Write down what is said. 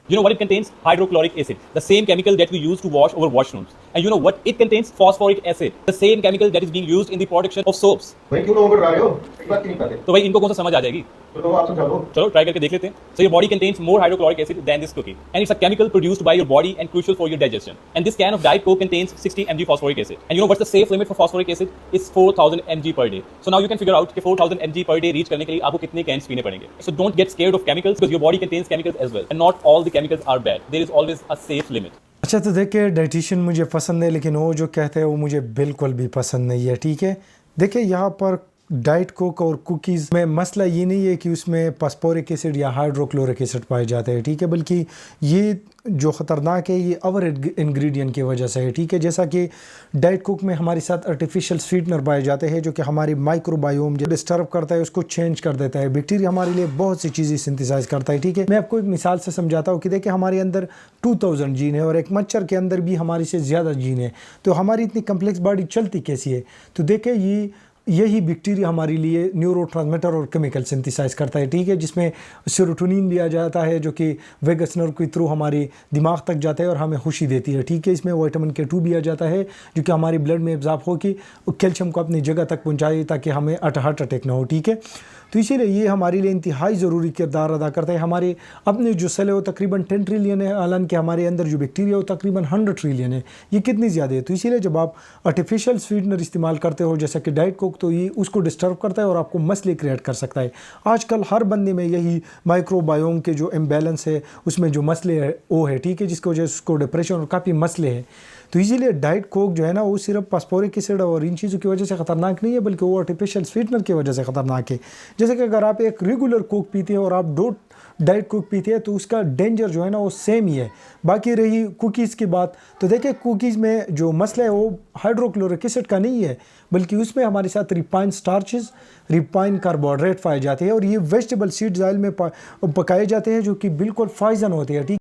You know what it contains? Hydrochloric acid, the same chemical that we use to wash our washrooms. And you know what it contains? Phosphoric acid, the same chemical that is being used in the production of soaps. भाई क्यों लोगों को डरा रहे हो? एक बात क्यों नहीं बताते? तो भाई इनको कौन सा समझ आ जाएगी? तो आप समझा दो। चलो ट्राई करके देख लेते हैं. So your body contains more hydrochloric acid than this cookie, and it's a chemical produced by your body and crucial for your digestion. And this can of Diet Coke contains 60 mg phosphoric acid. And you know what's the safe limit for phosphoric acid? It's 4000 mg per day. So now you can figure out कि 4000 mg per day reach करने के लिए आपको कितने cans पीने पड़ेंगे. So don't get scared of chemicals because your body contains chemicals as well, and not all the chemicals are bad. There is always a safe limit. अच्छा, तो देखिए डाइटिशियन मुझे पसंद है, लेकिन वो जो कहते हैं वो मुझे बिल्कुल भी पसंद नहीं है। ठीक है, देखिए यहाँ पर डाइट कोक और कुकीज़ में मसला ये नहीं है कि उसमें फास्फोरिक एसिड या हाइड्रोक्लोरिक एसिड पाए जाते हैं। ठीक है, बल्कि ये जो ख़तरनाक है ये अवर इंग्रेडिएंट की वजह से है। ठीक है, जैसा कि डाइट कोक में हमारे साथ आर्टिफिशियल स्वीटनर पाए जाते हैं जो कि हमारी माइक्रोबायोम जो डिस्टर्ब करता है उसको चेंज कर देता है। बैक्टीरिया हमारे लिए बहुत सी चीज़ें सिंथेसाइज करता है। ठीक है, मैं आपको एक मिसाल से समझाता हूँ कि देखिए हमारे अंदर 2000 जीन है और एक मच्छर के अंदर भी हमारे से ज़्यादा जीन है, तो हमारी इतनी कम्प्लेक्स बॉडी चलती कैसी है? तो देखिए यही बैक्टीरिया हमारे लिए न्यूरोट्रांसमीटर और केमिकल सिंथेसाइज करता है। ठीक है, जिसमें सेरोटोनिन लिया जाता है जो कि वेगस नर्व के थ्रू हमारे दिमाग तक जाता है और हमें खुशी देती है। ठीक है, इसमें विटामिन K2 भी आ जाता है जो कि हमारी ब्लड में एब्जॉर्ब हो कि कैल्शियम को अपनी जगह तक पहुंचाए ताकि हमें हार्ट अटैक ना हो। ठीक है, तो इसीलिए ये हमारे लिए इंतहाई ज़रूरी किरदार अदा करता है। हमारे अपने जो सेल है वो तकरीबन 10 ट्रिलियन है, हालांकि हमारे अंदर जो बैक्टीरिया है वो तकरीबन 100 ट्रिलियन है। ये कितनी ज़्यादा है? तो इसीलिए जब आप आर्टिफिशियल स्वीटनर इस्तेमाल करते हो जैसा कि डाइट कोक, तो ये उसको डिस्टर्ब करता है और आपको मसले क्रिएट कर सकता है। आजकल हर बंदे में यही माइक्रोबायोम के जो इम्बैलेंस है उसमें जो मसले है वो है। ठीक है, जिसकी वजह से उसको डिप्रेशन और काफ़ी मसले हैं। तो इसीलिए डाइट कोक जो है ना वो सिर्फ फास्फोरिक एसिड और इन चीज़ों की वजह से ख़तरनाक नहीं है, बल्कि वो आर्टिफिशियल स्वीटनर की वजह से ख़तरनाक है। जैसे कि अगर आप एक रेगुलर कोक पीते हैं और आप 2 डाइट कोक पीते हैं तो उसका डेंजर जो है ना वो सेम ही है। बाकी रही कुकीज़ की बात, तो देखिए कुकीज़ में जो मसला है वो हाइड्रोक्लोरिक एसिड का नहीं है, बल्कि उसमें हमारे साथ रिफाइंड स्टार्चेस, रिफाइंड कार्बोहाइड्रेट पाए जाते हैं और ये वेजिटेबल सीड्स ऑयल में पकाए जाते हैं जो कि बिल्कुल पॉइजन होते हैं। ठीक